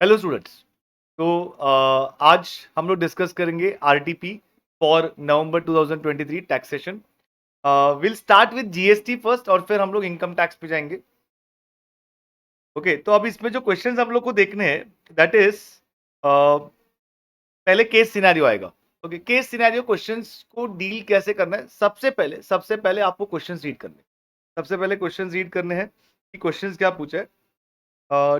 Hello students. तो आज हम लोग डिस्कस करेंगे RTP for November 2023 taxation. Will start with GST first और फिर हम लोग इनकम टैक्स पे जाएंगे। ओके, तो अब इसमें जो क्वेश्चंस हम लोग को देखने हैं दैट इज पहले केस सिनेरियो आएगा। ओके, केस सिनेरियो क्वेश्चंस को डील कैसे करना है, सबसे पहले आपको क्वेश्चंस रीड करने हैं। सबसे पहले क्वेश्चंस रीड करने हैं कि क्वेश्चंस क्या पूछा है।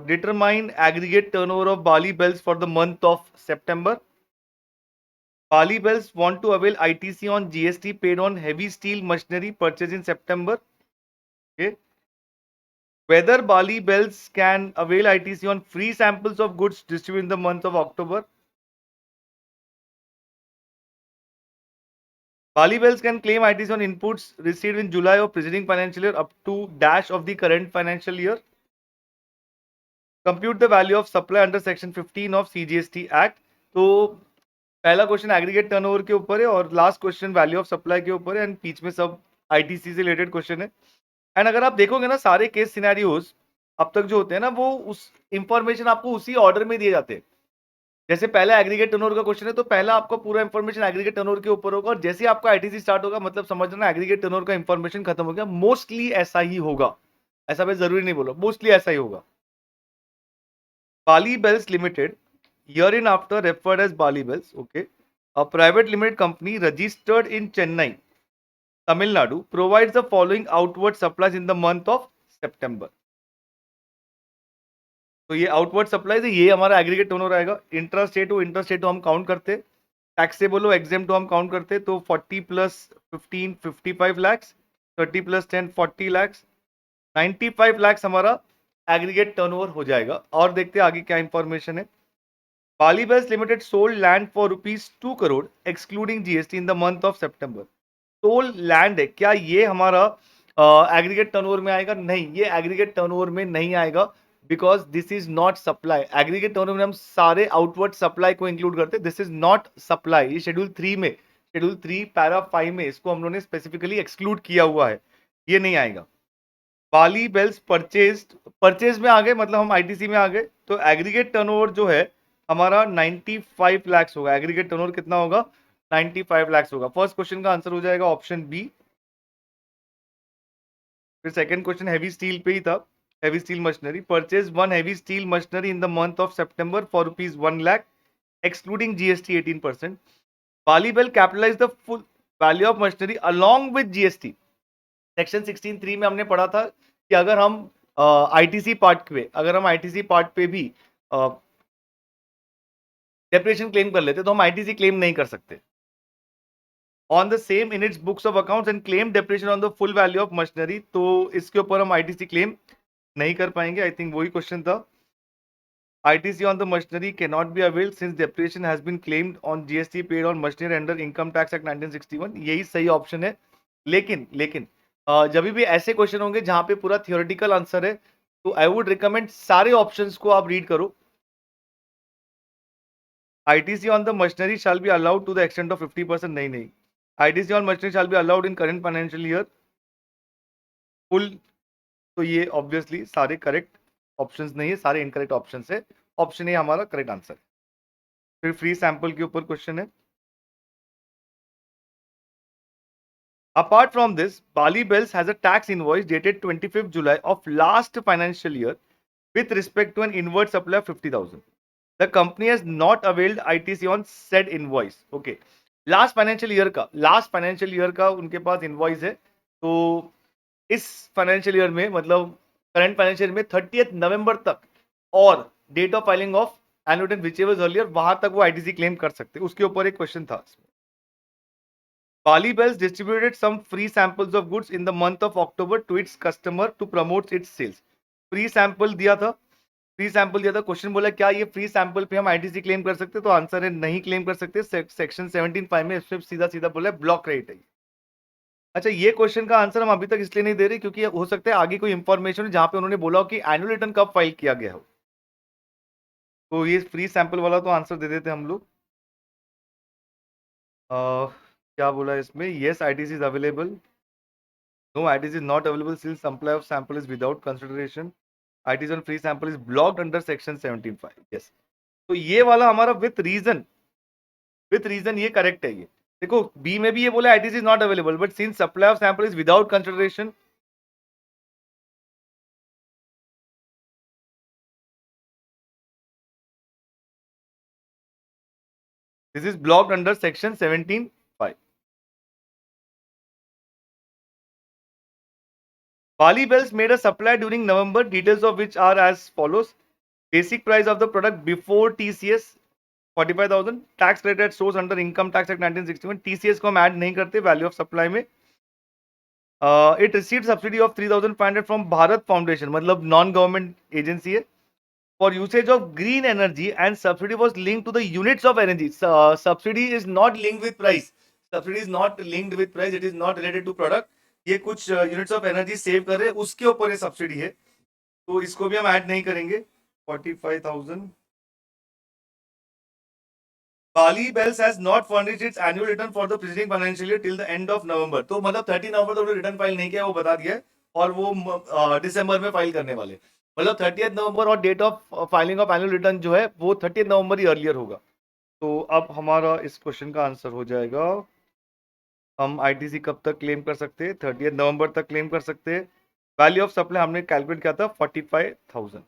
Determine aggregate turnover of Bali Bells for the month of September. Bali Bells want to avail ITC on GST paid on heavy steel machinery purchased in September. Okay. Whether Bali Bells can avail ITC on free samples of goods distributed in the month of October. Bali Bells can claim ITC on inputs received in July of preceding financial year up to dash of the current financial year. Compute the value of supply under section 15 of CGST Act. तो पहला question aggregate turnover के ऊपर है और last question value of supply के ऊपर है and बीच में सब आईटीसी से रिलेटेड क्वेश्चन है। एंड अगर आप देखोगे ना सारे केस सिनेरियोज अब तक जो होते हैं ना वो उस इंफॉर्मेशन आपको उसी ऑर्डर में दिए जाते हैं। जैसे पहला एग्रीगेट टर्नओवर का क्वेश्चन है तो पहला आपका पूरा इंफॉर्मेशन एग्रीगेट टर्नओवर के ऊपर होगा और जैसे ही आपका आईटीसी स्टार्ट होगा मतलब समझ लेना एग्रीगेट टर्नओवर का इंफॉर्मेशन खत्म हो गया। मोस्टली ऐसा ही होगा, ऐसा मैं जरूरी नहीं बोला, मोस्टली ऐसा ही होगा। Bali Bells Limited, hereinafter referred as Bali Bells, okay, a private limited company registered in Chennai, Tamil Nadu, provides the following outward supplies in the month of September. तो ये आउटवर्ड सप्लाईज है, ये हमारा aggregate turnover आएगा। Intrastate हो हम count करते, taxable हो एग्जेम्प्ट हो हम काउंट करते, तो 40 प्लस 15 55 लैक्स, 30 प्लस 10 40 लैक्स, 95 लैक्स हमारा एग्रीगेट टर्नओवर हो जाएगा। और देखते हैं आगे क्या इंफॉर्मेशन है। Bali Bells Limited sold land for rupees 2 crore excluding GST in the month of September. Sold land है, क्या ये हमारा एग्रीगेट टर्नओवर में आएगा? नहीं, ये एग्रीगेट टर्नओवर में नहीं आएगा because this is not supply. Aggregate turnover में हम सारे आउटवर्ड सप्लाई को इंक्लूड करते हैं, दिस इज नॉट सप्लाई। ये शेड्यूल 3 पैरा 5 में इसको हम लोगों ने स्पेसिफिकली एक्सक्लूड किया हुआ है, ये नहीं आएगा। बाली बेल्स परचेज में आ गए, मतलब हम आईटीसी में आ गए, तो एग्रीगेट टर्नओवर जो है हमारा 95 लैक्स होगा। एग्रीगेट टर्नओवर कितना होगा? 95 लैक्स होगा। फर्स्ट क्वेश्चन का आंसर हो जाएगा ऑप्शन बी। फिर सेकंड क्वेश्चन हैवी स्टील पे ही था, heavy steel machinery purchase one heavy steel machinery in the month of September for rupees 1 lakh excluding GST 18%। बाली बेल capitalize the full value of machinery along with GST. Section 16(3) में हमने पढ़ा था कि अगर हम आईटीसी पार्ट पे भी डेप्रिसिएशन क्लेम कर लेते तो हम आईटीसी क्लेम नहीं कर सकते on the same in its books of accounts and claim depreciation on the full value of machinery. तो इसके ऊपर हम आईटीसी क्लेम नहीं कर पाएंगे। आई थिंक वही क्वेश्चन था। ITC on the machinery cannot be availed since depreciation has been claimed on GST paid on machinery under Income Tax Act 1961। यही सही ऑप्शन है। लेकिन जब भी ऐसे क्वेश्चन होंगे जहां पे पूरा थियोरेटिकल आंसर है तो आई वुड रिकमेंड सारे ऑप्शंस को आप रीड करो। ITC on the machinery shall be allowed to the extent of 50%। नहीं, ITC on machinery shall be allowed in current financial year full। तो ये ऑब्वियसली सारे करेक्ट ऑप्शंस नहीं है, सारे इनकरेक्ट ऑप्शंस है। ऑप्शन ए हमारा करेक्ट आंसर है। फिर फ्री सैंपल के ऊपर क्वेश्चन है। Apart from this, Bali Bells has a tax invoice dated 25th July of last financial year with respect to an inward supply of 50,000. The company has not availed ITC on said invoice. Okay. Last financial year का उनके पास invoice है। तो इस financial year में मतलब current financial में 30 नवंबर तक और date of filing of annual return whichever earlier वहां तक वो आईटीसी क्लेम कर सकते। उसके ऊपर एक क्वेश्चन था। Bali Bells distributed some free samples of goods in the month of October to its customer to promote its sales। Free sample दिया था, क्वेश्चन बोला क्या ये फ्री सैंपल पे हम आईटीसी क्लेम कर सकते? तो आंसर है नहीं क्लेम कर सकते। सेक्शन 17(5) में इसमें सीधा बोला है ब्लॉक क्रेडिट है। अच्छा, ये क्वेश्चन का आंसर हम अभी तक इसलिए नहीं दे रहे क्योंकि हो सकता है आगे कोई इंफॉर्मेशन जहां पे उन्होंने बोला हो कि एनुअल रिटर्न कब फाइल किया गया हो। तो ये फ्री सैंपल वाला तो आंसर दे देते हम लोग। क्या बोला इसमें? Yes ITC is available. No, ITC is not available since supply of sample is without consideration. ITC on free sample is blocked under section 17(5). Yes. तो ये वाला हमारा विथ रीजन ये करेक्ट है। ये देखो बी में भी ये बोला ITC is not available, but since supply of sample is without consideration, this is blocked under section 17(5). Bali Bells made a supply during November, details of which are as follows. Basic price of the product before TCS 45,000, tax credit at source under Income Tax Act 1961. TCS को हम add नहीं करते value of supply में। It received subsidy of 3,500 from Bharat foundation, मतलब non government agency है, for usage of green energy, and subsidy was linked to the units of energy. Subsidy is not linked with price. Subsidy is not linked with price. It is not related to product. ये कुछ units of energy save कर रहे हैं, उसके ऊपर ये subsidy है, तो इसको भी हम ऐड नहीं करेंगे। 45,000। Bali Bells has not furnished its annual return for the preceding financial year till the end of November. तो मतलब 30 नवंबर तक रिटर्न फाइल नहीं किया, वो बता दिया है, और वो दिसंबर में फाइल करने वाले, मतलब 30 नवंबर, और date of filing of annual return जो है वो 30 नवंबर ही अर्लियर होगा। तो अब हमारा इस क्वेश्चन का आंसर हो जाएगा, हम ITC कब तक क्लेम कर सकते हैं? 30 नवंबर तक क्लेम कर सकते हैं। वैल्यू ऑफ सप्लाई हमने कैलकुलेट किया था 45,000।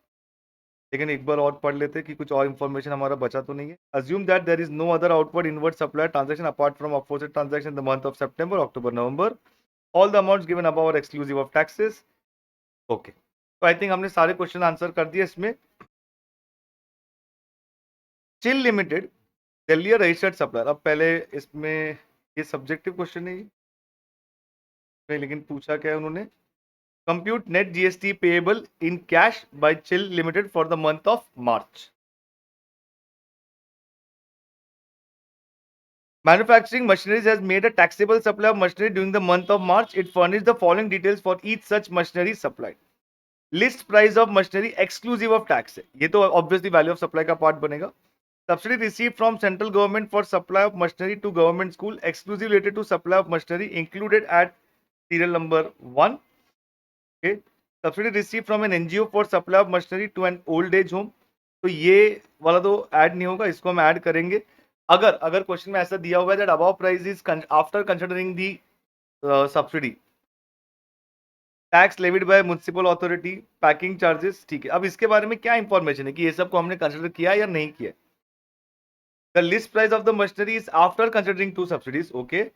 लेकिन एक बार और पढ़ लेते कि कुछ और इन्फॉर्मेशन हमारा बचा तो नहीं है। Assume that there is no other outward inward supply transaction apart from opposite transaction in the month of September, October, November. All the amounts given above are exclusive of taxes. Okay, तो I think हमने सारे question answer कर दिए इसमें। Chill limited Delhi registered supplier, अब पहले इसमें ये सब्जेक्टिव क्वेश्चन है ये, लेकिन पूछा क्या है उन्होंने, compute net GST payable in cash by Chill Limited for the month of March. Manufacturing Machineries has made a taxable supply of machinery during the month of March. It furnished the following details for each such machinery supplied. List price of machinery exclusive of tax है, ये तो obviously value of supply का part बनेगा। Subsidy received from central government for supply of machinery to government school, exclusive related to supply of machinery included at serial number 1. Okay. Subsidy received from an NGO for supply of machinery to an old age home, तो ये वाला तो add नहीं होगा, इसको हम add करेंगे। अगर क्वेश्चन में ऐसा दिया हुआ है that above price is after considering the subsidy, tax levied by municipal authority, packing charges, ठीक है। अब इसके बारे में क्या इंफॉर्मेशन है कि ये सब को हमने कंसिडर किया या नहीं किया। The list price of the machinery is after considering two subsidies, okay.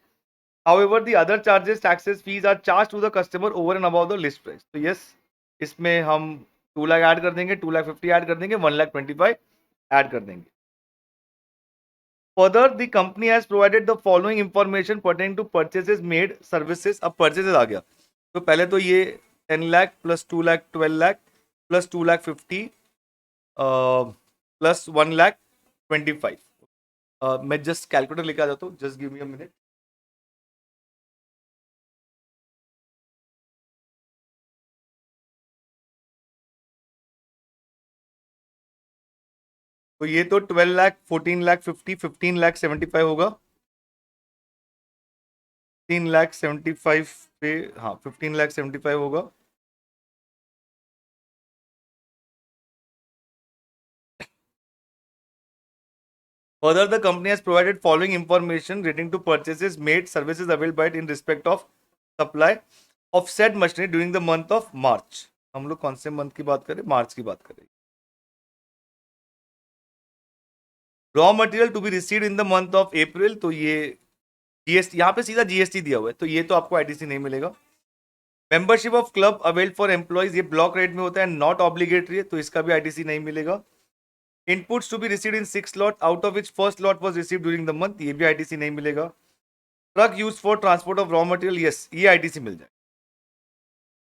However, the other charges, taxes, fees are charged to the customer over and above the list price. तो yes, इसमें हम 2 lakh add कर देंगे, 2,50,000 add कर देंगे, 1,25,000 add कर देंगे। Further, the company has provided the following information pertaining to purchases made, services। अब purchases आ गया, तो पहले तो ये 10 lakh plus 2 lakh 12 lakh plus 2,50,000 plus 1,25,000। मैं जस्ट कैलकुलेटर लेके आ जाता हूँ, just give me a minute. तो ये तो 12 लाख, 14 लाख 50, 15 लाख 75 होगा, 15 लाख 75 पे, हाँ 15 लाख 75 होगा। Further, the company has provided following information relating to purchases made, services availed by it in respect of supply of said machinery during the month of March। हम लोग कौन से मंथ की बात करें? मार्च की बात करें। Raw material to be received in the month of April, तो ये जीएसटी, यहाँ पे सीधा जीएसटी दिया हुआ है, तो ये तो आपको आईटीसी नहीं मिलेगा। Membership of club availed for employees, ये ब्लॉक रेट में होता है, नॉट ऑब्लिगेटरी है, तो इसका भी आईटीसी नहीं मिलेगा। Inputs to be received in 6 lot out of which first lot was received during the month, ये भी आईटीसी नहीं मिलेगा। Truck use for transport of raw material, yes, ये आईटीसी मिल जाए।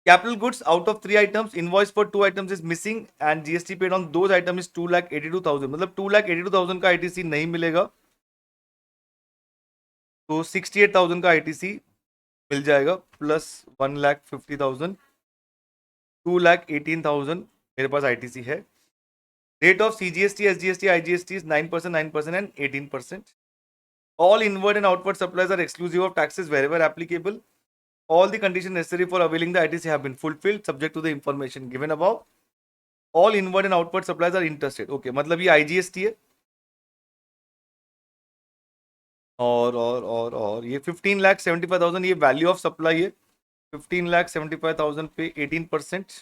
Capital goods out of 3 items, invoice for 2 items is missing and GST paid on those item is 2,82,000, मतलब 2,82,000 का ITC नहीं मिलेगा, तो 68,000 का आईटीसी मिल जाएगा, प्लस 1,50,000, 2,18,000 मेरे पास आईटीसी है। Rate of CGST, SGST, IGST is 9%, 9% and 18%। All inward and outward supplies are exclusive of taxes wherever applicable. All the conditions necessary for availing the ITC have been fulfilled, subject to the information given above. All inward and outward supplies are interested. Okay, मतलब ये IGST है। और ये 15,75,000 ये value of supply है। 15,75,000 पे 18%,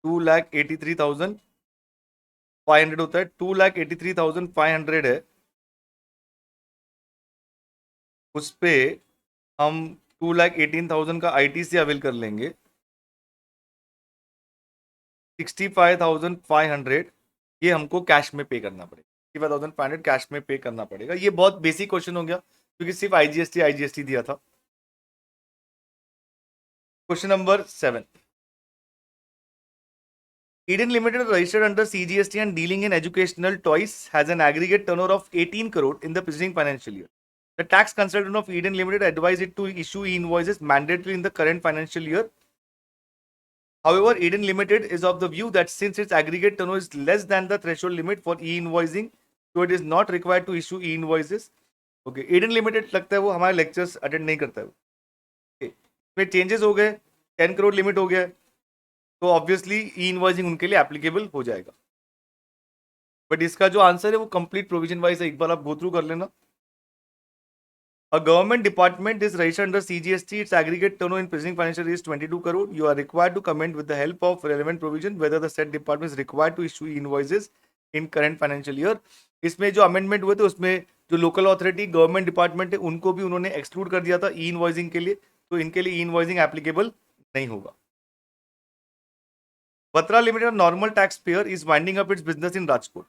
2,83,500 होता है। 2,83,500 है, उस पे हम 2,18,000 का ITC अवेल कर लेंगे। 65,500 ये हमको कैश में पे करना पड़ेगा। 65,500 कैश में पे करना पड़ेगा। ये बहुत बेसिक क्वेश्चन हो गया क्योंकि सिर्फ IGST दिया था। Question number 7, Eden Limited registered under CGST and dealing in educational toys has an aggregate turnover of 18 crore in the preceding financial year. The tax consultant of Eden Limited advised it to issue e-invoices mandatorily in the current financial year. However, Eden Limited is of the view that since its aggregate turnover is less than the threshold limit for e-invoicing, so it is not required to issue e-invoices. Okay, Eden Limited लगता है वो हमारे lectures attend नहीं करता है। okay. इसमें changes हो गए, 10 करोड़ लिमिट हो गया, तो ऑब्वियसली ई इनवॉइसिंग उनके लिए एप्लीकेबल हो जाएगा। बट इसका जो आंसर है वो कंप्लीट प्रोविजन वाइज है, एक बार आप गो थ्रू कर लेना। A government department is registered under CGST. Its aggregate turnover in preceding financial year is 22 crore. You are required to comment with the help of relevant provision whether the said department is required to issue invoices in current financial year. इसमें जो amendment हुए थे उसमें जो local authority government department है उनको भी उन्होंने एक्सक्लूड कर दिया था ई इनवॉइसिंग के लिए, तो इनके लिए ई इनवॉइसिंग एप्लीकेबल नहीं होगा। Batra Limited, a normal taxpayer, is winding up its business in Rajkot.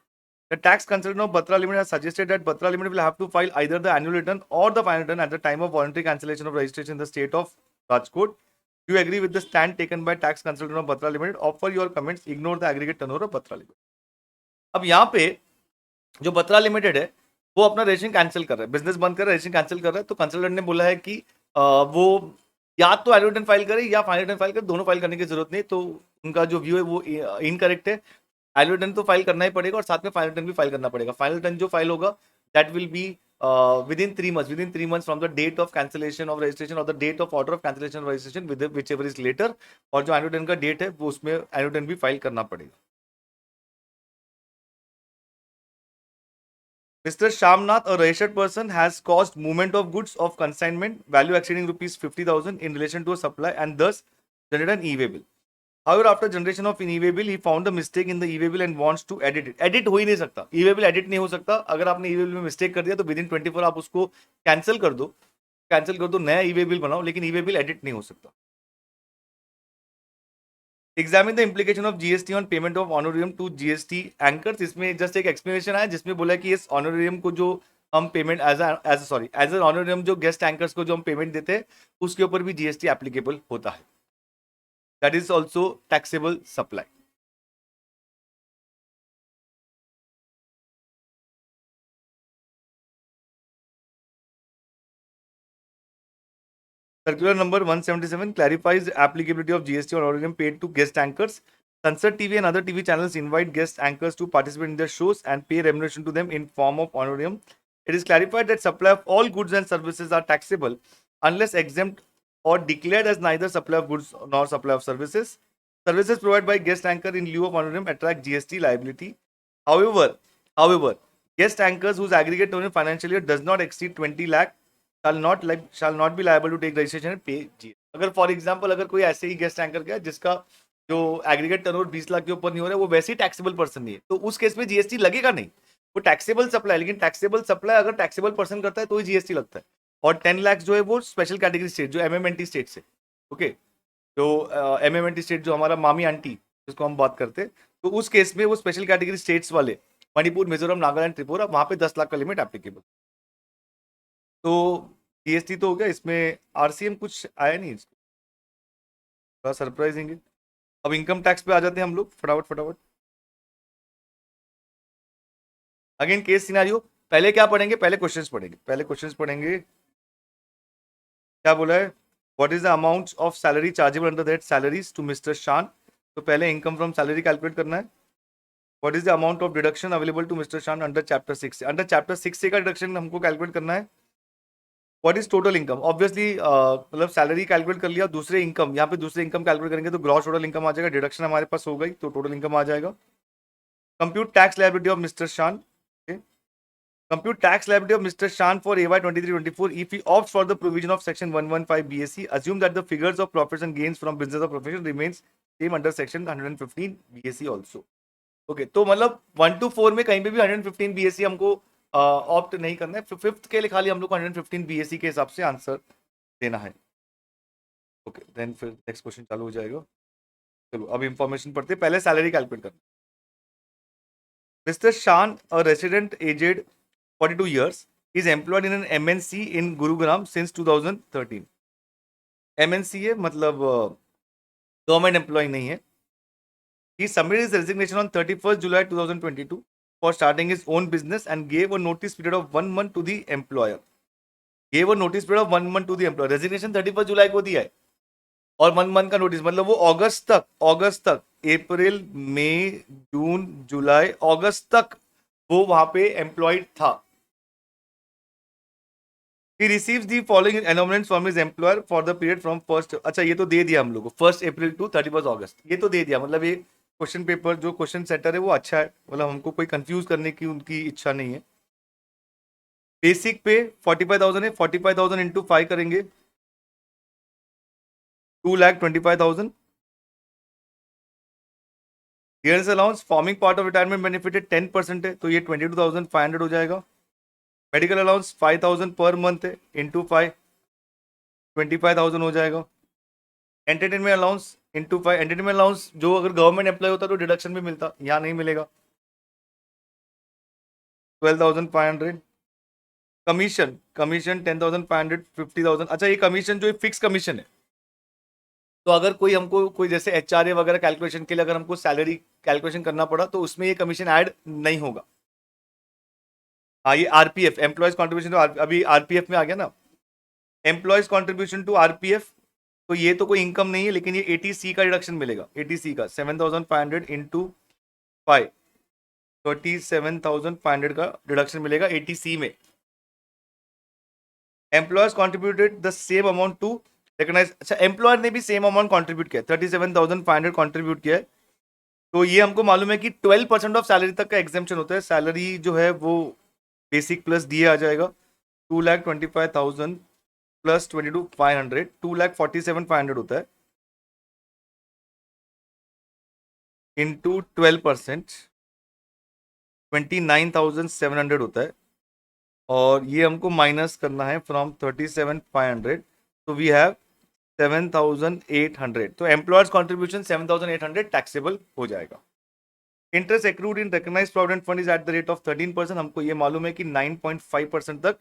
The tax consultant of Batra Limited has suggested that Batra Limited will have to file either the annual return or the final return at the time of voluntary cancellation of registration in the state of Rajkot. Do you agree with the stand taken by tax consultant of Batra Limited? Offer your comments. Ignore the aggregate turnover of Batra Limited. अब यहाँ पे जो Batra limited है वो अपना registration cancel कर रहा है, बिजनेस बंद कर रहा है, रजिस्ट्रेशन कैंसिल कर रहा है। तो कंसल्टेंट ने बोला है कि वो या तो एनुअल रिटर्न फाइल करे या फाइनल रिटर्न फाइल करे, दोनों फाइल करने की जरूरत नहीं। तो उनका जो व्यू है वो इनकरेक्ट है। एनुअल रिटर्न तो फाइल करना ही पड़ेगा और साथ में फाइनल रिटर्न भी फाइल करना पड़ेगा। फाइनल रिटर्न जो फाइल होगा that will be within 3 months from the date of cancellation of registration or the date of order of cancellation of registration with whichever is later। और जो annual return का date है वो उसमें annual return भी file करना पड़ेगा। Mr. Shamnath, a registered person, has caused movement of goods of consignment value exceeding rupees 50,000 in relation to a supply and thus generated an e-way bill. However, after generation of an e-way bill, he found a mistake in the e-way bill and wants to edit it. Edit हो ही नहीं सकता, e-way bill edit नहीं हो सकता। अगर आपने e-way bill में mistake कर दिया तो विदिन 24 आप उसको कैंसिल कर दो, नया e-way bill बनाओ, लेकिन e-way bill edit नहीं हो सकता। Examine the implication of GST on payment of honorarium to GST anchors. इसमें जस्ट एक एक्सप्लेनेशन आया जिसमें बोला कि इस ऑनोरियम को जो हम पेमेंट एज एन ऑनोरियम जो गेस्ट एंकर्स को जो हम पेमेंट देते हैं उसके ऊपर भी जीएसटी एप्लीकेबल होता है। That is also taxable supply. Circular number 177 clarifies the applicability of GST on honorarium paid to guest anchors. Sunset TV and other TV channels invite guest anchors to participate in their shows and pay remuneration to them in form of honorarium. It is clarified that supply of all goods and services are taxable unless exempt or declared as neither supply of goods nor supply of services. Services provided by guest anchor in lieu of honorarium attract GST liability. However, guest anchors whose aggregate turnover financial year does not exceed 20 lakh shall not be liable to take registration and pay GST। अगर for example अगर कोई ऐसे ही guest anchor गया जिसका जो aggregate turnover 20 lakh के ऊपर नहीं हो रहा है, वो वैसे ही टैक्सेबल पर्सन नहीं है, तो उस केस में जीएसटी लगेगा नहीं। वो टैक्सेबल सप्लाई, लेकिन टैक्सेबल सप्लाई अगर टैक्सेबल पर्सन करता है तो ही जीएसटी लगता है। और 10 लाख जो है वो स्पेशल कैटेगरी स्टेट जो एमएमएनटी स्टेट से, ओके, जो एमएमएनटी स्टेट जो हमारा मामी आंटी जिसको हम बात करते हैं, तो उस केस में वो स्पेशल कैटेगरी स्टेट्स वाले मणिपुर, मिजोरम, नागालैंड, त्रिपुरा, वहां पे 10 लाख का लिमिट एप्लीकेबल। तो जीएसटी तो हो गया, इसमें आरसीएम कुछ आया नहीं, थोड़ा सरप्राइजिंग है। अब इनकम टैक्स पे आ जाते हैं हम लोग फटाफट। अगेन केस सिनेरियो, पहले क्या पढ़ेंगे, पहले क्वेश्चंस पढ़ेंगे। क्या बोला है, what is the amount of salary chargeable under that salaries to mister Shan. तो पहले इनकम फ्रॉम सैलरी कैलकुलेट करना है। What is the amount of deduction available to mister Shan under chapter 6 से, अंडर चैप्टर 6 से का डिडक्शन हमको कैलकुलेट करना है। What is total income? Obviously मतलब सैलरी कैलकुलेट कर लिया, दूसरे इनकम, यहाँ पे दूसरे इनकम कैलकुलेट करेंगे तो ग्रॉस टोटल इनकम आ जाएगा, डिडक्शन हमारे पास हो गई तो टोटल इनकम आ जाएगा. Compute tax liability of mister शान. Compute tax liability of Mr. Shan for AY 23-24 if he opts for the provision of Section 115 BSc. Assume that the figures of profits and gains from business or profession remains same under Section 115 BSc also. Okay तो मतलब 1 to 4 में कहीं पे भी 115 BSc हमको opt नहीं करना है. फिफ्थ के लिए खाली हम लोग को 115 बीएससी के हिसाब से आंसर देना है. ओके देन फिर नेक्स्ट क्वेश्चन चालू हो जाएगा. चलो अब इंफॉर्मेशन पढ़ते हैं, पहले सैलरी कैलकुलेट करना. Mister Shan a resident aged 42 years is employed in an MNC in Gurugram since 2013. MNC है मतलब गवर्नमेंट एम्प्लॉय नहीं है. He submitted his resignation on 31st July 2022 for starting his own business and gave a notice period of 1 month to the employer. Gave a notice period of 1 month to the employer. Resignation 31st जुलाई को दिया है और 1 month का notice, मतलब वो अगस्त तक अप्रैल मई जून जुलाई अगस्त तक वो वहां पे एम्प्लॉयड था. He receives the following announcements from his employer for the period from first. अच्छा ये तो दे दिया हम लोग को 1 अप्रैल टू 31 अगस्त, ये तो दे दिया. मतलब ये क्वेश्चन पेपर जो क्वेश्चन सेटर है वो अच्छा है, मतलब हमको कोई कंफ्यूज करने की उनकी इच्छा नहीं है. बेसिक पे 45,000 है, 45,000 इंटू 5 करेंगे 2,25,000. Years allowance forming part of retirement benefit 10% है तो ये 22,500 हो जाएगा. मेडिकल अलाउंस 5,000 पर मंथ है इंटू 5 25,000 हो जाएगा. Entertainment allowance into 5, entertainment allowance जो अगर गवर्नमेंट एम्प्लॉय होता तो डिडक्शन भी मिलता, यहाँ नहीं मिलेगा. 12,500. कमीशन 10,500 50,000. अच्छा ये कमीशन जो फिक्स कमीशन है तो अगर कोई हमको कोई जैसे एचआरए वगैरह कैलकुलेशन के लिए अगर हमको सैलरी कैलकुलेशन करना पड़ा तो उसमें ये कमीशन ऐड नहीं होगा. हाँ ये आरपीएफ एम्प्लॉयज कॉन्ट्रीब्यूशन तो अभी आरपीएफ में आ गया ना. एम्प्लॉयज कॉन्ट्रीब्यूशन टू आरपीएफ तो ये तो कोई इनकम नहीं है लेकिन ये एटीसी का डिडक्शन मिलेगा. एटीसी का 7,500 इंटू 5 37,500 का डिडक्शन मिलेगा एटीसी में. Employers contributed the same amount to recognise. अच्छा एम्प्लॉयर ने भी सेम अमाउंट कॉन्ट्रीब्यूट किया, 37,500 कॉन्ट्रीब्यूट किया है तो ये हमको मालूम है कि 12% ऑफ सैलरी तक का एग्जेम्पशन होता है. सैलरी जो है वो बेसिक प्लस दिए आ जाएगा 2,25,000 प्लस 22,500 2,47,500 होता है इंटू 12% 29,700 होता है और ये हमको माइनस करना है फ्रॉम 37,500 तो वी हैव 7,800. तो एम्प्लॉयर्स कॉन्ट्रीब्यूशन 7,800 टैक्सेबल हो जाएगा. Interest accrued in recognised provident fund is at the rate of 13%. हमको ये मालूम है कि 9.5% तक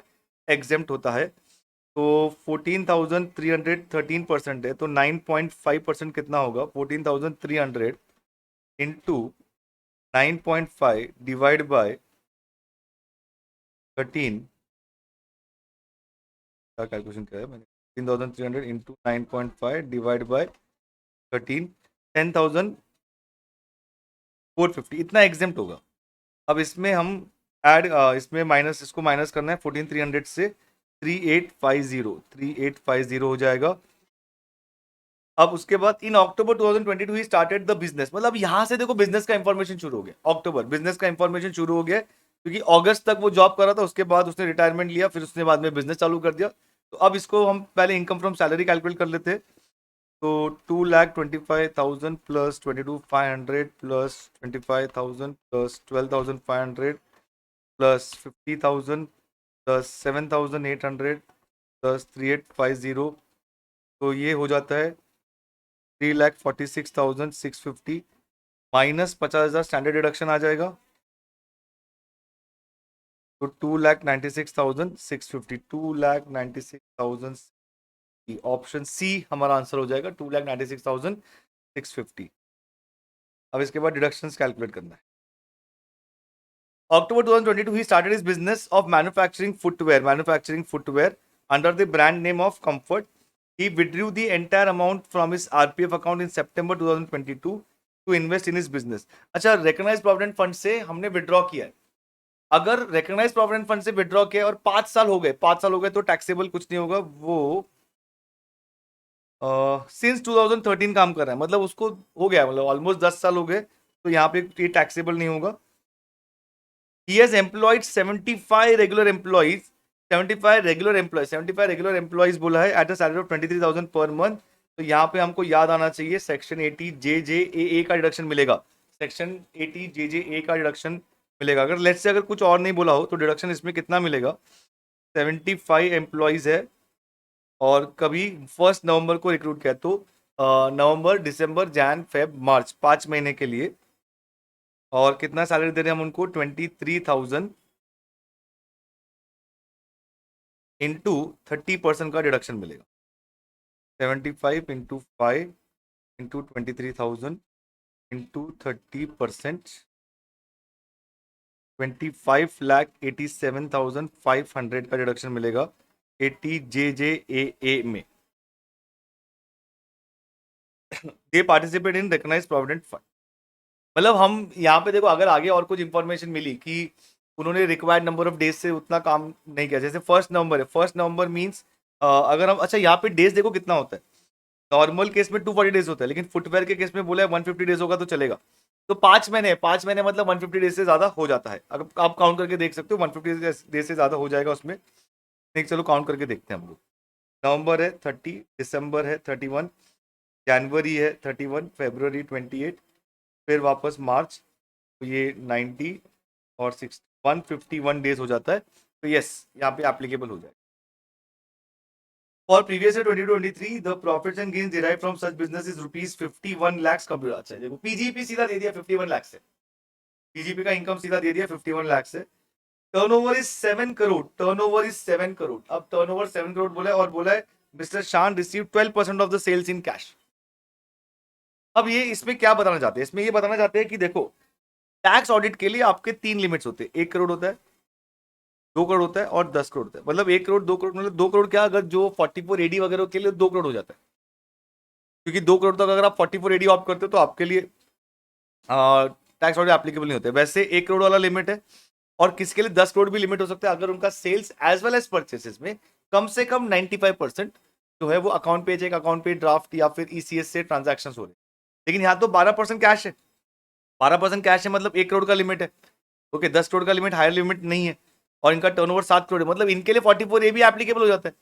एग्जेम्प्ट होता है तो 14,300 13% है तो 9.5% कितना होगा 14,300 इंटू 9.5 डिवाइड बाय 13. क्या कैलकुलेशन किया है मैंने 14,300 इंटू 9.5 डिवाइड बाय 13 10,450 इतना एग्जेम्प्ट होगा. अब इसमें हम ऐड इसमें माइनस इसको माइनस करना है 14,300 से 3,850 हो जाएगा. अब उसके बाद इन अक्टूबर 2022 ही स्टार्टेड द बिजनेस. मतलब यहां से देखो बिजनेस का इंफॉर्मेशन शुरू हो गया, अक्टूबर बिजनेस का इंफॉर्मेशन शुरू हो गया क्योंकि अगस्त तक वो जॉब कर रहा था, उसके बाद उसने रिटायरमेंट लिया, फिर उसने बाद में बिजनेस चालू कर दिया. तो अब इसको हम पहले इनकम फ्रॉम सैलरी कैलकुलेट कर लेते हैं तो 2,25,000 plus 22,500 plus 25,000 plus 12,500 plus 50,000 plus 7,800 plus 3,850 तो ये हो जाता है 3,46,650 माइनस 50,000 स्टैंडर्ड डिडक्शन आ जाएगा तो 2,96,650 2,96,000. ऑप्शन सी हमारा आंसर हो जाएगा 2,96,650. अब इसके बाद डिडक्शंस कैलकुलेट करना है. October 2022 he started his business of manufacturing footwear under the brand name of Comfort. He withdrew the entire amount from his RPF account in September 2022 to invest in his business. अच्छा recognized provident fund से हमने withdraw किया है अगर recognise provident fund से withdraw किया और 5 साल हो गए, 5 साल हो गए तो टैक्सेबल कुछ नहीं होगा, वो सिंस 2013 काम कर रहा है, मतलब उसको हो गया, मतलब ऑलमोस्ट 10 साल हो गए, तो यहाँ पे ये टैक्सेबल नहीं होगा। He has employed 75 regular employees, 75 regular employees, 75 regular employees बोला है at a salary of 23,000 per month। तो यहाँ पे हमको याद आना चाहिए सेक्शन 80 JJAA का डिडक्शन मिलेगा, सेक्शन 80 JJA का डिडक्शन मिलेगा। अगर लेट्स से अगर कुछ और नहीं बोला हो तो डिडक्शन इसमें कितना मिलेगा, 75 एम्प्लॉयज है और कभी 1 नवंबर को रिक्रूट किया, तो नवंबर दिसंबर जैन फेब मार्च 5 महीने के लिए, और कितना सैलरी दे रहे हैं हम उनको, 23,000 इंटू 30% का डिडक्शन मिलेगा, 75 इंटू 5 इंटू 23,000 इंटू 30%, 25,87,500 का डिडक्शन मिलेगा 80 JJAA में। They participate in recognise provident fund. मतलब हम यहाँ पे देखो, अगर आगे और कुछ इंफॉर्मेशन मिली कि उन्होंने रिक्वायर्ड नंबर ऑफ डेज से उतना काम नहीं किया, जैसे 1 नवंबर है, 1 नवंबर मीन्स अगर हम, अच्छा यहाँ पे डेज देखो कितना होता है, नॉर्मल केस में 240 डेज होता है, लेकिन फुटवेयर के केस में बोला है 150 डेज होगा तो चलेगा। तो 5 महीने, 5 महीने मतलब 150 डेज से ज्यादा हो जाता है, अगर आप काउंट करके देख सकते हो 150 डेज से ज्यादा हो जाएगा उसमें। नहीं, चलो काउंट करके देखते हैं हम लोग। नवंबर है 30, दिसंबर है 31, जनवरी है 31, फेब्रुवरी 28, फिर वापस मार्च, तो ये 90 और 151 डेज हो जाता है, तो यस यहाँ पे एप्लीकेबल हो जाएगा। For previous year 2023, the profits and gains derived from such business is rupees 51 lakhs computer. अच्छा देखो, पीजीपी सीधा दे दिया 51 लाख से, पीजीपी का इनकम सीधा दे दिया 51 लाख से। Turnover is 7 crore, turnover is 7 crore. अब टर्नओवर 7 करोड़ बोला है और बोला है mister Shan receive 12% of the sales in cash. अब ये इसमें क्या बताना चाहते हैं, इसमें ये बताना चाहते हैं कि देखो, टैक्स ऑडिट के लिए आपके 3 लिमिट्स होते हैं, 1 करोड़ होता है, 2 करोड़ होता है और 10 करोड़ होता है। मतलब 1 करोड़, 2 करोड़, मतलब 2 करोड़ क्या, अगर जो 44 AD वगैरह के लिए 2 करोड़ हो जाता है, क्योंकि 2 करोड़ तक अगर आप 44 AD ऑप्ट करते हो तो आपके लिए टैक्स ऑडिट एप्लीकेबल नहीं होते। वैसे 1 करोड़ वाला लिमिट है, और किसके लिए 10 करोड़ भी लिमिट हो सकता है, अगर उनका sales as well as purchases में कम से कम 95% जो है वो अकाउंट पे चेक, अकाउंट पे ड्राफ्ट या फिर ईसीएस से ट्रांजेक्शन हो रहे। लेकिन यहाँ तो 12% कैश है, 12% कैश है, मतलब 1 करोड़ का लिमिट है। ओके, 10 करोड़ का लिमिट, हायर लिमिट नहीं है, और इनका टर्नओवर 7 करोड़ है, मतलब इनके लिए 44A भी एप्लीकेबल हो जाता है।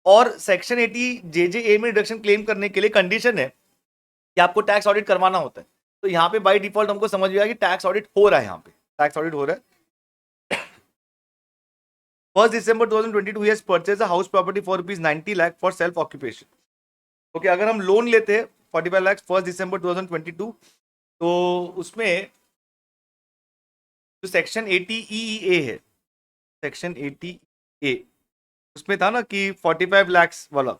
और सेक्शन 80 JJA में डिडक्शन क्लेम करने के लिए कंडीशन है कि आपको टैक्स ऑडिट करवाना होता है। तो यहाँ पे बाय डिफॉल्ट हमको समझ में आया कि टैक्स ऑडिट हो रहा है, यहाँ पे टैक्स ऑडिट हो रहा है। 1 December 2022 he has purchased a house property for rupees 90 lakh for self occupation। Okay, अगर हम लोन लेते हैं 45 लाख 1 December 2022, तो उसमें जो सेक्शन 80EA है, सेक्शन 80A, उसमें था ना कि 45 लैक्स वाला,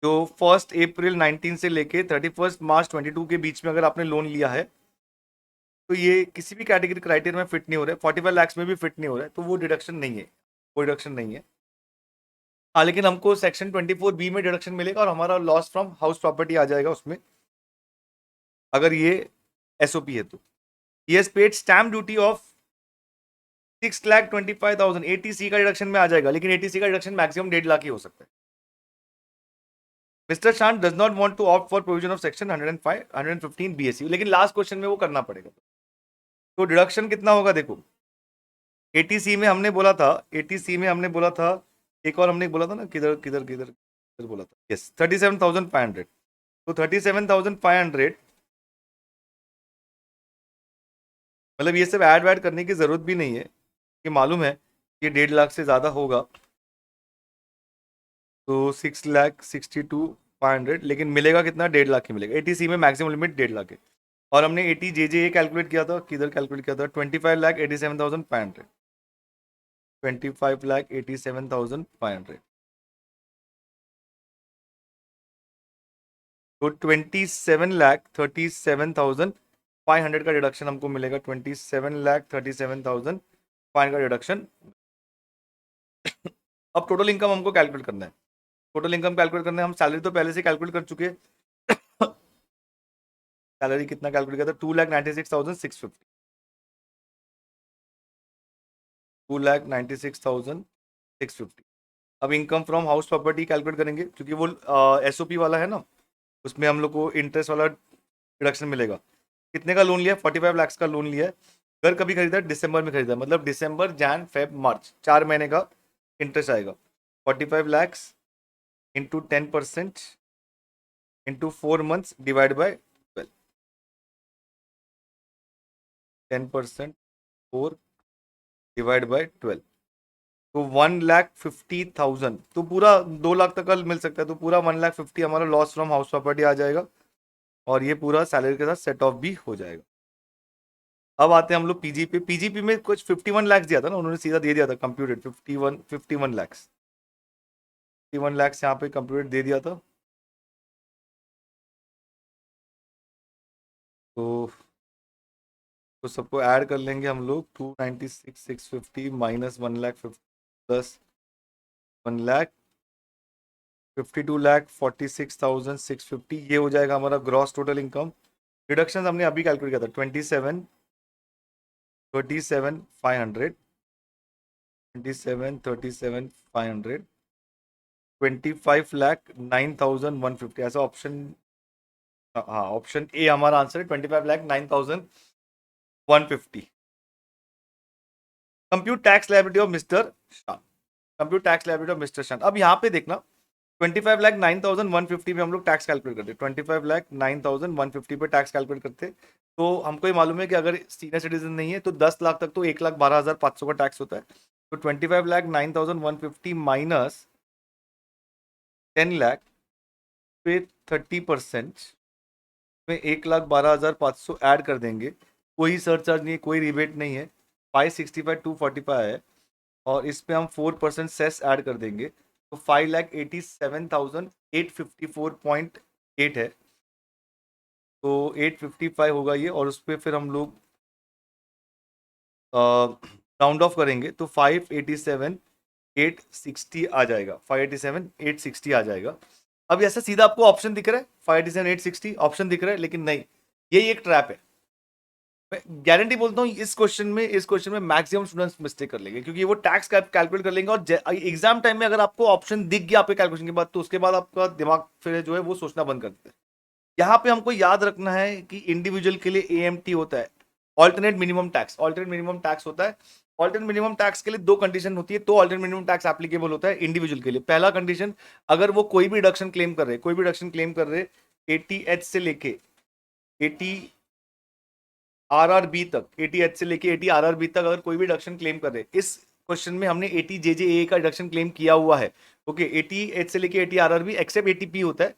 जो 1 अप्रैल 19 से लेके 31 मार्च 22 के बीच में अगर आपने लोन लिया है, तो ये किसी भी कैटेगरी क्राइटेरिया में फिट नहीं हो रहा है, 45 लैक्स में भी फिट नहीं हो रहा है, तो वो डिडक्शन नहीं है, कोई डिडक्शन नहीं है। हाँ, लेकिन हमको सेक्शन 24B में डिडक्शन मिलेगा और हमारा लॉस फ्रॉम हाउस प्रॉपर्टी आ जाएगा उसमें, अगर ये एसओपी है तो। ये paid stamp duty of 6,25,000 ATC का डिडक्शन में आ जाएगा, लेकिन ATC का डिडक्शन मैक्सिमम 1.5 लाख ही हो सकता है। Mister Shan does not want to opt for provision of section 105 115 BSU, लेकिन लास्ट क्वेश्चन में वो करना पड़ेगा। तो डिडक्शन कितना होगा देखो, एटीसी में हमने बोला था, एटीसी में हमने बोला था, एक और हमने बोला था ना, किधर किधर किधर किधर बोला था, यस 37,500। तो 37,500, मतलब ये सब ऐड वैड करने की जरूरत भी नहीं है, कि मालूम है कि 1.5 लाख से ज्यादा होगा, तो 6,62,500, लेकिन मिलेगा कितना, 1.5 लाख ही मिलेगा। एटीसी में मैक्सिमम लिमिट 1.5 लाख है, और हमने 80 JJA कैलकुलेट किया था, किधर कैलकुलेट किया था, 25,87,500, 25,87,500। तो 27,37,500 का डिडक्शन हमको मिलेगा, 27,37,500 का डिडक्शन। अब टोटल इनकम हमको कैलकुलेट करना है, टोटल इनकम कैलकुलेट करना है, हम सैलरी तो पहले से कैलकुलेट कर चुके हैं। सैलरी कितना कैलकुलेट किया था, 2,96,650। 2,96,650। अब income from house property calculate करेंगे क्योंकि वो एसओपी वाला है ना, उसमें हम लोग को इंटरेस्ट वाला डिडक्शन मिलेगा। कितने का लोन लिया? 45 लाख का लोन लिया है। घर कभी खरीदा? दिसंबर में खरीदा, मतलब दिसंबर, जैन, फेब, मार्च, 4 महीने का इंटरेस्ट आएगा। 45 lakh into 10% into 4 months divide by 12। 10% 4 divide by 12, तो 1,50,000, तो पूरा 2 लाख तक का मिल सकता है, तो पूरा 1,50,000 हमारा लॉस फ्रॉम हाउस प्रॉपर्टी आ जाएगा और ये पूरा सैलरी के साथ सेट ऑफ भी हो जाएगा। अब आते हैं हम लोग पीजी पे। पीजीपी में कुछ 51 लाख दिया था ना उन्होंने, सीधा दे दिया था कंप्यूटेड 51 लाख। 51 लाख यहाँ पे कंप्यूटेड दे दिया था। तो सबको ऐड कर लेंगे हम लोग। 296,650 माइनस 1,50,000 प्लस 1,52,46,650, ये हो जाएगा हमारा ग्रॉस टोटल इनकम। डिडक्शन हमने अभी कैलकुलेट किया था 27,37,500, 27,37,500, 25,09,150, ऐसा ऑप्शन। हाँ, ऑप्शन ए हमारा आंसर है, 25,09,150। Compute tax liability of mister Shaan. Compute tax liability of mister Shaan. अब यहाँ पे देखना, 25,09,150 पे हम लोग टैक्स कैलकुलेट करते हैं। 25,09,150 पे टैक्स कैलकुलेट करते हैं। तो हमको ये मालूम है कि अगर सीनियर सिटीजन नहीं है तो 10 लाख तक तो 1,12,500 का टैक्स होता है। तो 25,09,150 माइनस 10 लाख पे 30% में 1,12,500 ऐड कर देंगे। कोई सरचार्ज नहीं है, कोई रिबेट नहीं है। 565,245 है और इस पे हम 4% सेस ऐड कर देंगे, तो 5,87,854.8 है। तो 855 होगा ये, और उस पर फिर हम लोग राउंड ऑफ करेंगे तो 5,87,860 आ जाएगा। 5,87,860 आ जाएगा। अब ऐसा सीधा आपको ऑप्शन दिख रहा है, 5,87,860 ऑप्शन दिख रहा है, लेकिन नहीं, यही एक ट्रैप है। मैं गारंटी बोलता हूँ इस क्वेश्चन में मैक्सिमम स्टूडेंट्स मिस्टेक कर लेंगे, क्योंकि वो टैक्स कैलकुलेट कर लेंगे और एग्जाम टाइम में अगर आपको ऑप्शन दिख गया आपके कैलकुलेशन के बाद, तो उसके बाद आपका दिमाग फिर जो है वो सोचना बंद कर देता है। यहाँ पे हमको याद रखना है कि इंडिविजुअल के लिए एएमटी होता है, alternate minimum tax. Alternate minimum tax होता है। ऑल्टरनेट मिनिमम टैक्स के लिए दो कंडीशन होती है, तो ऑल्टरनेट मिनिमम टैक्स एप्लीकेबल होता है इंडिविजुअल के लिए। पहला कंडीशन, अगर वो कोई भी डिडक्शन क्लेम कर रहे, कोई भी डिडक्शन क्लेम कर रहे, एटीएच से लेके एटी आरआरबी तक, एटीएच से लेके एटी आरआरबी तक अगर कोई भी डिडक्शन क्लेम कर रहे, इस क्वेश्चन में हमने एटी जेजेए का डिडक्शन क्लेम किया हुआ है। ओके, एटीएच से लेके एटी आरआरबी एक्सेप्ट एटीपी होता है,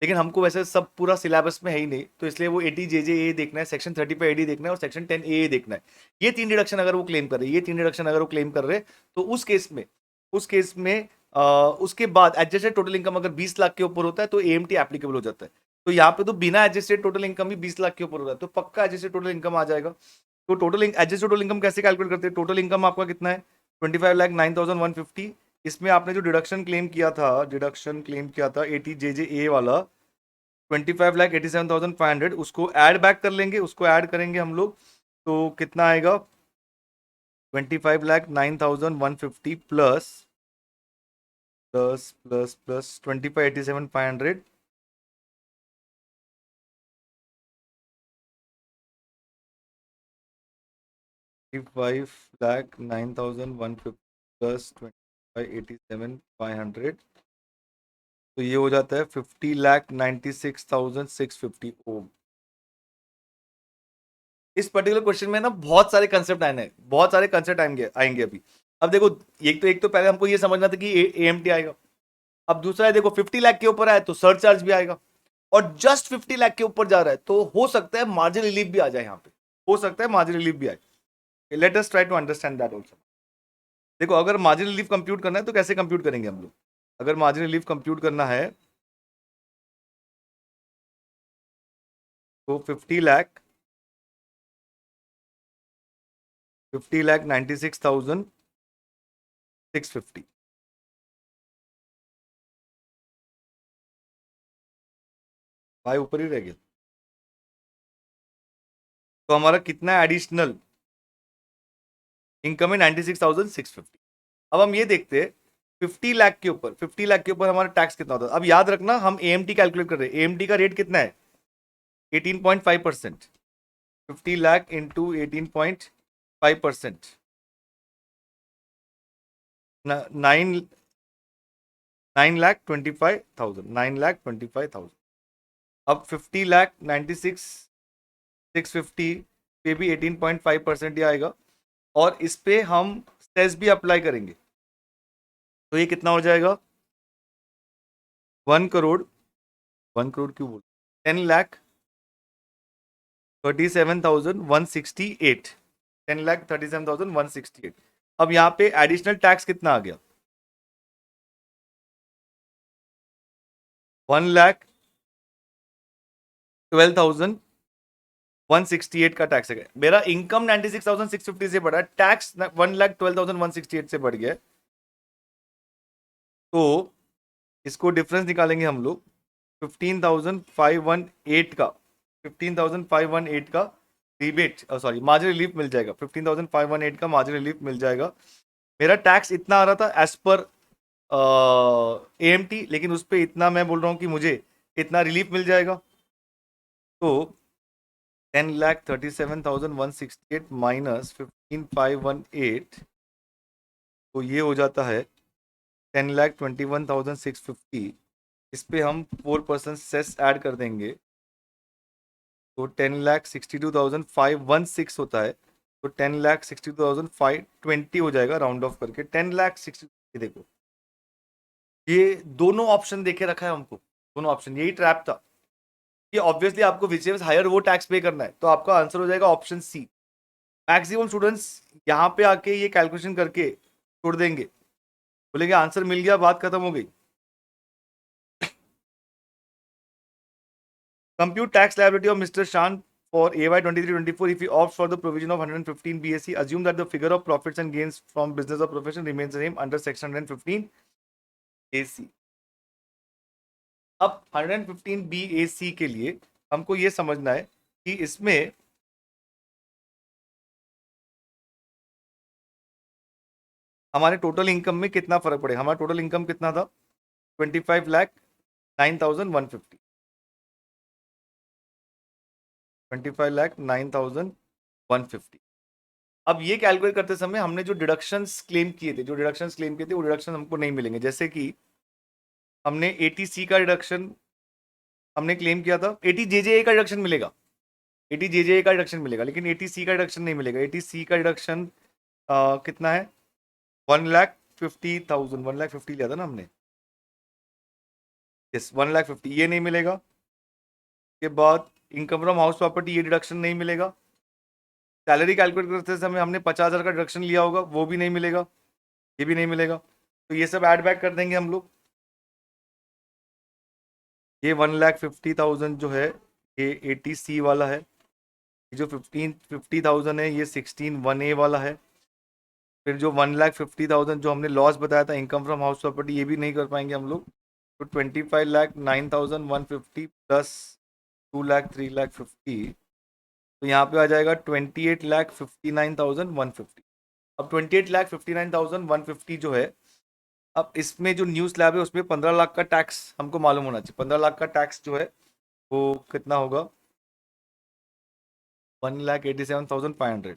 लेकिन हमको वैसे सब पूरा सिलेबस में है ही नहीं, तो इसलिए वो एटी जेजेए देखना है, सेक्शन 30 पे एडी देखना है और सेक्शन 10 ए देखना है। ये तीन डिडक्शन अगर वो क्लेम कर रहे, ये तीन डिडक्शन अगर वो क्लेम कर रहे, तो उस केस में उसके बाद एडजस्टेड टोटल इनकम अगर 20 लाख के ऊपर होता है तो एएमटी एप्लीकेबल हो जाता है। तो यहाँ पे तो बिना एडजस्टेड टोटल इनकम भी 20 लाख के ऊपर होता है, तो पक्का एडजस्टेड टोटल इनकम आ जाएगा। तो एडजस्टेड टोटल इनकम कैसे कैलकुलेट करते हैं? टोटल इनकम आपका कितना है? 25,09,150। इसमें आपने जो डिडक्शन क्लेम किया था एटी जे जे ए वाला, 25,87,500, उसको ऐड बैक कर लेंगे, उसको ऐड करेंगे हम लोग, तो कितना आएगा? 25,09,150 plus plus plus plus 25,87,500, 25,09,150 plus 25,87,500, तो ये हो जाता है 50,96,650 ओम। इस पर्टिकुलर क्वेश्चन में ना बहुत सारे कंसेप्ट आए हैं, बहुत सारे कंसेप्ट आएंगे आएंगे अभी। अब देखो, एक तो पहले हमको ये समझना था कि एएमटी आएगा। अब दूसरा है, देखो 50 लाख के ऊपर आए तो सरचार्ज भी आएगा, और जस्ट 50 लाख के ऊपर जा रहा है तो हो सकता है मार्जिन रिलीफ भी आ जाए यहाँ पे, हो सकता है मार्जिन रिलीफ भी आए। Let us try to understand that also. देखो, अगर मार्जिन रिलीफ कंप्यूट करना है तो कैसे कंप्यूट करेंगे हम लोग? अगर मार्जिन रिलीफ कंप्यूट करना है तो 50,96,650, भाई ऊपर ही रह गया। तो हमारा कितना एडिशनल इनकम है 96,650। अब हम ये देखते हैं 50 लाख के ऊपर हमारा टैक्स कितना होता है। अब याद रखना हम एएमटी कैलकुलेट कर रहे हैं, एएमटी का रेट कितना है 18.5%। 50 लाख इंटू 18.5%, 9,25,000। अब 50,96,650 पे भी 18.5% ही आएगा, और इस पे हम सेस भी अप्लाई करेंगे, तो ये कितना हो जाएगा 1 करोड़, 1 करोड़ क्यों बोल, 10,37,168, 10,37,168। अब यहाँ पे एडिशनल टैक्स कितना आ गया 1,12,168 का टैक्स है। मेरा इनकम 96,650 से बढ़ा, टैक्स 1,12,168 से बढ़ गया, तो इसको डिफरेंस निकालेंगे हम लोग 15,518 का, 15,518 का रिबेट, सॉरी मार्जिन रिलीफ मिल जाएगा, 15,518 का मार्जिन रिलीफ मिल जाएगा। मेरा टैक्स इतना आ रहा था एज पर एएमटी, लेकिन उस पर इतना मैं बोल रहा हूँ कि मुझे इतना रिलीफ मिल जाएगा। तो 10,37,168 माइनस 15,518, तो ये हो जाता है 10,21,650। इस पे हम 4% सेस ऐड कर देंगे, तो 10,62,516 होता है, तो 10,62,520 हो जाएगा राउंड ऑफ करके 10,60,। देखो ये दोनों ऑप्शन देके रखा है हमको, दोनों ऑप्शन, यही ट्रैप था कि ऑब्वियसली आपको विच इज हायर वो टैक्स पे करना है, तो आपका आंसर हो जाएगा ऑप्शन सी। मैक्सिमम स्टूडेंट्स यहाँ पे आके ये कैलकुलेशन करके छोड़ देंगे, बोलेंगे आंसर मिल गया, बात खत्म हो गई। Compute tax liability of Mr. Shan for AY 23-24 if he opts for the provision of 115 BAC. Assume that the figure of profits and gains from business or profession remains the same under section 115 AC. अब 115 BAC के लिए हमको ये समझना है कि इसमें हमारे टोटल इनकम में कितना फर्क पड़ेगा। हमारा टोटल इनकम कितना था 25,09,150, 25,09,150। अब ये कैलकुलेट करते समय हमने जो डिडक्शंस क्लेम किए थे, वो डिडक्शन हमको नहीं मिलेंगे। जैसे कि हमने एटीसी का डिडक्शन हमने क्लेम किया था, एटीजेजे का डिडक्शन मिलेगा, एटीजेजे का डिडक्शन मिलेगा, लेकिन एटीसी का डिडक्शन नहीं मिलेगा। एटीसी का डिडक्शन कितना है 1,50,000, 1,50,000 लिया था ना हमने, यस 1,50,000, ये नहीं मिलेगा। के बाद इनकम फ्रॉम हाउस प्रॉपर्टी, ये डिडक्शन नहीं मिलेगा। सैलरी कैलकुलेट करते समय हमने 50,000 का डिडक्शन लिया होगा, वो भी नहीं मिलेगा, ये भी नहीं मिलेगा। तो ये सब ऐड बैक कर देंगे हम लोग। ये 1,50,000 जो है ये 80C वाला है, जो 50,000 है ये 16(1)(a) वाला है। फिर जो 1,50,000 जो हमने लॉस बताया था इनकम फ्रॉम हाउस प्रॉपर्टी, ये भी नहीं कर पाएंगे हम लोग। तो 25,09,150 प्लस 2,03,50, तो यहाँ पे आ जाएगा 28,59,150। अब 28,59,150 जो है, अब इसमें जो न्यू स्लैब है उसमें 15 लाख का टैक्स हमको मालूम होना चाहिए। 15 लाख का टैक्स जो है वो कितना होगा 1,87,500।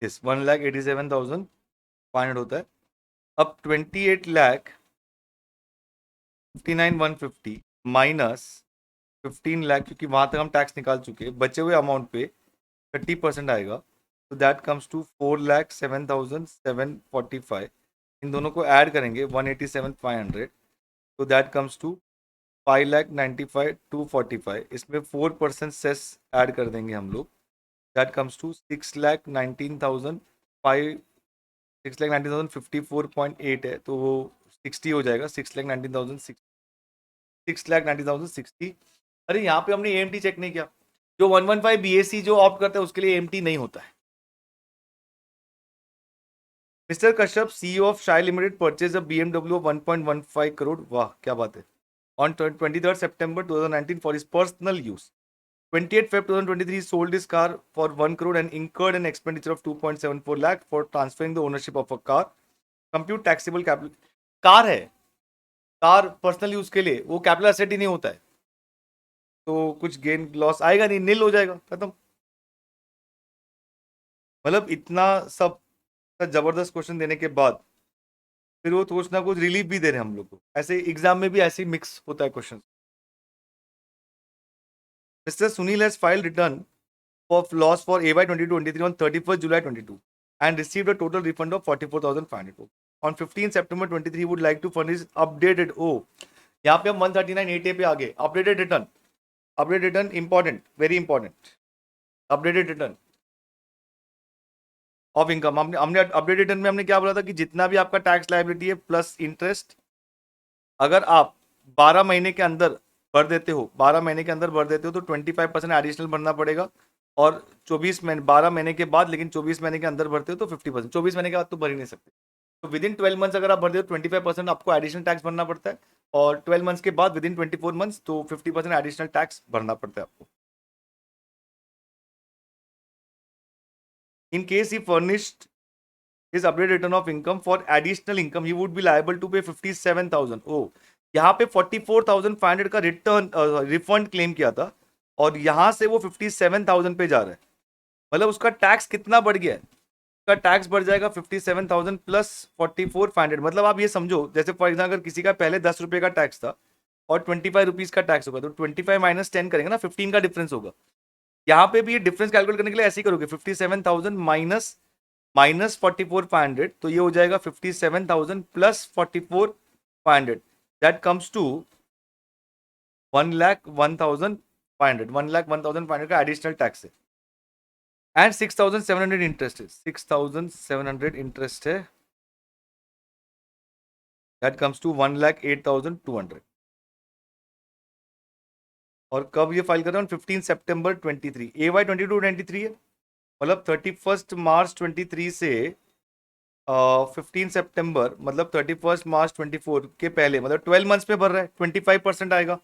यस 1,87,500 होता है। अब 28,59,150 माइनस 15 लाख, क्योंकि वहां तक हम टैक्स निकाल चुके हैं, बचे हुए अमाउंट पे 30% आएगा, तो दैट कम्स टू 4,07,745। इन दोनों को ऐड करेंगे 1,87,500, तो दैट कम्स टू 5,95,245। इसमें 4% सेस ऐड कर देंगे हम लोग, दैट कम्स टू 6,19,005 6,19,054.8 है, तो वो 60 हो जाएगा। 6,19,060। अरे यहाँ पे हमने एएमटी चेक नहीं किया। जो 115 बीएससी जो ऑप्ट करता है उसके लिए एएमटी नहीं होता है। मिस्टर कश्यप, सीईओ ऑफ शाई limited, purchase a BMW 1.15 crore. वाह क्या बात है। On 23 September 2019 for his personal use. 28 Feb 2023 sold his car for 1 crore and incurred an expenditure of 2.74 lakh for transferring the ownership of a car. Compute taxable capital। Car है, car personal use के लिए, वो capital asset ही नहीं होता है, तो कुछ gain loss आएगा नहीं, नील हो जाएगा, खत्म। मतलब इतना सब जबरदस्त क्वेश्चन देने के बाद फिर वो कुछ ना कुछ रिलीफ भी दे रहे हैं हम लोग को। ऐसे एग्जाम में भी ऐसे ही मिक्स होता है question. Mister Sunil has filed return of loss for AY 2023 on 31st July 22 and received a total refund of 44,500. On 15 September 23, he would like to furnish updated। ओ यहाँ पे हम 139.8A पे आ गए। Updated return, updated return important, very important. Updated return of income, हमने हमने updated return में हमने क्या बोला था कि जितना भी आपका टैक्स लायबिलिटी है प्लस इंटरेस्ट, अगर आप 12 महीने के अंदर भर देते हो, 12 महीने के अंदर भर देते हो तो 25% एडिशनल भरना पड़ेगा। और 24 महीने, 12 महीने के बाद, लेकिन 24 महीने के अंदर भरते हो तो 50%। 24 महीने के बाद तो भर ही नहीं सकते। तो विद इन 12 मंथ्स अगर आप भरते हो 25% आपको एडिशनल टैक्स भरना पड़ता है, और 12 मंथ्स के बाद विद इन 24 मंथ्स तो 50% एडिशनल टैक्स भरना पड़ता है आपको। In case he furnished his updated return of income for additional income, he would be liable to pay 57,000। ओ यहाँ पे 44,500 का रिटर्न रिफंड क्लेम किया था, और यहां से वो 57,000 पे जा रहा है। मतलब उसका टैक्स कितना बढ़ गया है? उसका टैक्स बढ़ जाएगा 57,000 प्लस 44,500। मतलब आप ये समझो, जैसे फॉर एग्जाम्पल अगर किसी का पहले 10 रुपए का टैक्स था और 25 रुपीज का टैक्स होगा, तो 25 माइनस 10 करेंगे ना, 15 का डिफरेंस होगा। यहाँ पे भी ये डिफरेंस कैलकुलेट करने के लिए ऐसे ही करोगे, 57,000 माइनस 44,500, तो ये हो जाएगा 57,000 प्लस 44,500। That comes to 1,01,500। 1,01,500 का एडिशनल टैक्स है, एंड 6,700 इंटरेस्ट है। 6,700 इंटरेस्ट है, दैट कम्स टू 1,08,200। और कब ये फाइल कर रहे हैं? 15 सितंबर 23। AY 22-23 है, मतलब 31 मार्च 23 से 15 सितंबर, मतलब 31 मार्च 24 के पहले, मतलब 12 मंथ्स पे भर रहा है, 25% आएगा।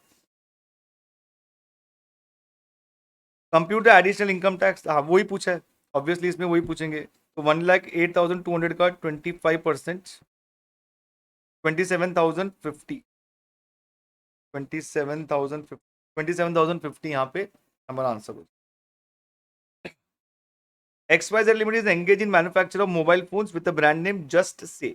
कंप्यूटर एडिशनल इनकम टैक्स, हाँ वही पूछा है, ऑब्वियसली इसमें वही पूछेंगे। तो 1,08,200 का 25%, 27,050। 27,050 यहाँ पे हमारा आंसर हो। XYZ Limited is engaged in manufacture of mobile phones with the brand name Just Say.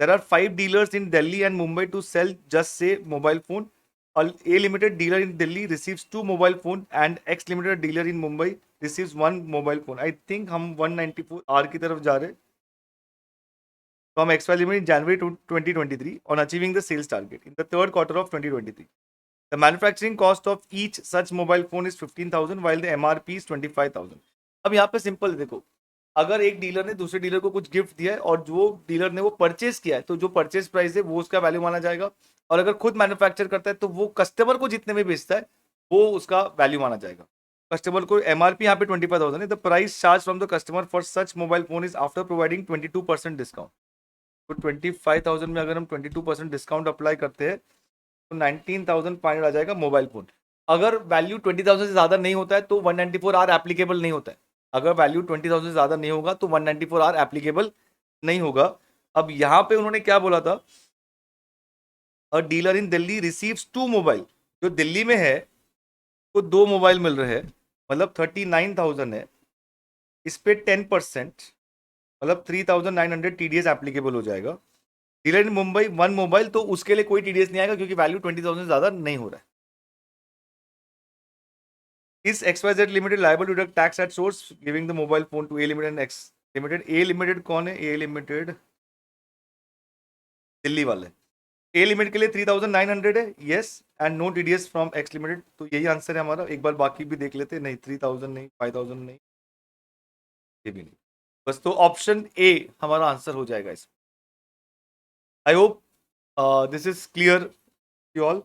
There are 5 dealers in Delhi and Mumbai to sell Just Say mobile phone. A limited dealer in Delhi receives 2 mobile phone and X limited dealer in Mumbai receives 1 mobile phone. I think हम 194R की तरफ जा रहे हैं। From XY Limited in January 2023 on achieving the sales target in the third quarter of 2023. The manufacturing cost of each such mobile phone is 15,000 while the MRP is 25,000। अब यहाँ पे simple देखो, अगर एक डीलर ने दूसरे डीलर को कुछ गिफ्ट दिया है और जो डीलर ने वो परचेज किया है, तो जो परचेज प्राइस है वो उसका वैल्यू माना जाएगा। और अगर खुद मैन्युफैक्चर करता है तो वो कस्टमर को जितने में बेचता है वो उसका वैल्यू माना जाएगा। कस्टमर को एमआरपी यहाँ पे 25,000 है। The price charge from the customer for such mobile phone is after providing 22% discount. तो 25,000 में अगर हम 22% डिस्काउंट अप्लाई करते हैं तो 19,500 आ जाएगा मोबाइल फोन। अगर वैल्यू 20,000 से ज्यादा नहीं होता है तो 194R एप्लीकेबल नहीं होता है। अगर वैल्यू 20,000 से ज्यादा नहीं होगा तो 194R एप्लीकेबल नहीं होगा। अब यहाँ पे उन्होंने क्या बोला था? अ डीलर इन दिल्ली रिसीव्स 2 मोबाइल। जो दिल्ली में है वो 2 मोबाइल मिल रहे हैं, मतलब 39,000 है। इस पे 10%, मतलब 3,900 TDS एप्लीकेबल हो जाएगा। डीलर इन मुंबई 1 मोबाइल, तो उसके लिए कोई TDS नहीं आएगा क्योंकि वैल्यू 20,000 से ज्यादा नहीं हो रहा है। Is XYZ Limited liable to deduct tax at source giving the mobile phone to A Limited and X Limited? A Limited कौन है? A Limited दिल्ली वाले। A Limited के लिए 3,900 है, yes, and no TDS from X Limited। तो यही answer है हमारा। एक बार बाकी भी देख लेते हैं। नहीं 3,000 नहीं, 5,000 नहीं, ये भी नहीं। बस तो ऑप्शन ए हमारा आंसर हो जाएगा इसमें। I hope this is clear you all.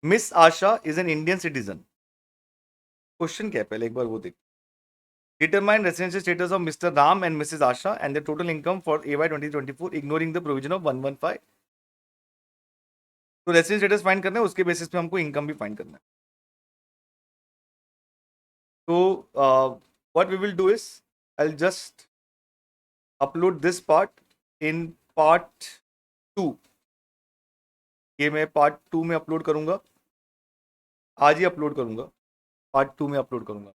Miss Asha is an Indian citizen. Question क्या है पहले एक बार वो देख। Determine residential status of Mr. Ram and Mrs. Asha and their total income for AY 2024 ignoring the provision of 115। तो resident status find करना है, उसके बेसिस पे हमको इनकम भी फाइंड करना है। तो what we will do is I will just upload this part in part 2। ये मैं पार्ट 2 में अपलोड करूंगा, आज ही अपलोड करूंगा, पार्ट 2 में अपलोड करूंगा।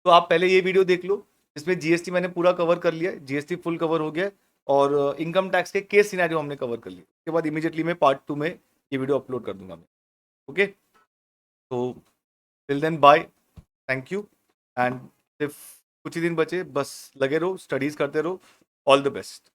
तो आप पहले ये वीडियो देख लो, इसमें जीएसटी मैंने पूरा कवर कर लिया है, जीएसटी फुल कवर हो गया है, और इनकम टैक्स के केस सिनेरियो हमने कवर कर लिया। उसके बाद इमीडिएटली मैं पार्ट 2 में ये वीडियो अपलोड कर दूंगा मैं। ओके, तो till then bye, thank you, and सिर्फ कुछ ही दिन बचे, बस लगे रहो, स्टडीज करते रहो। All the best.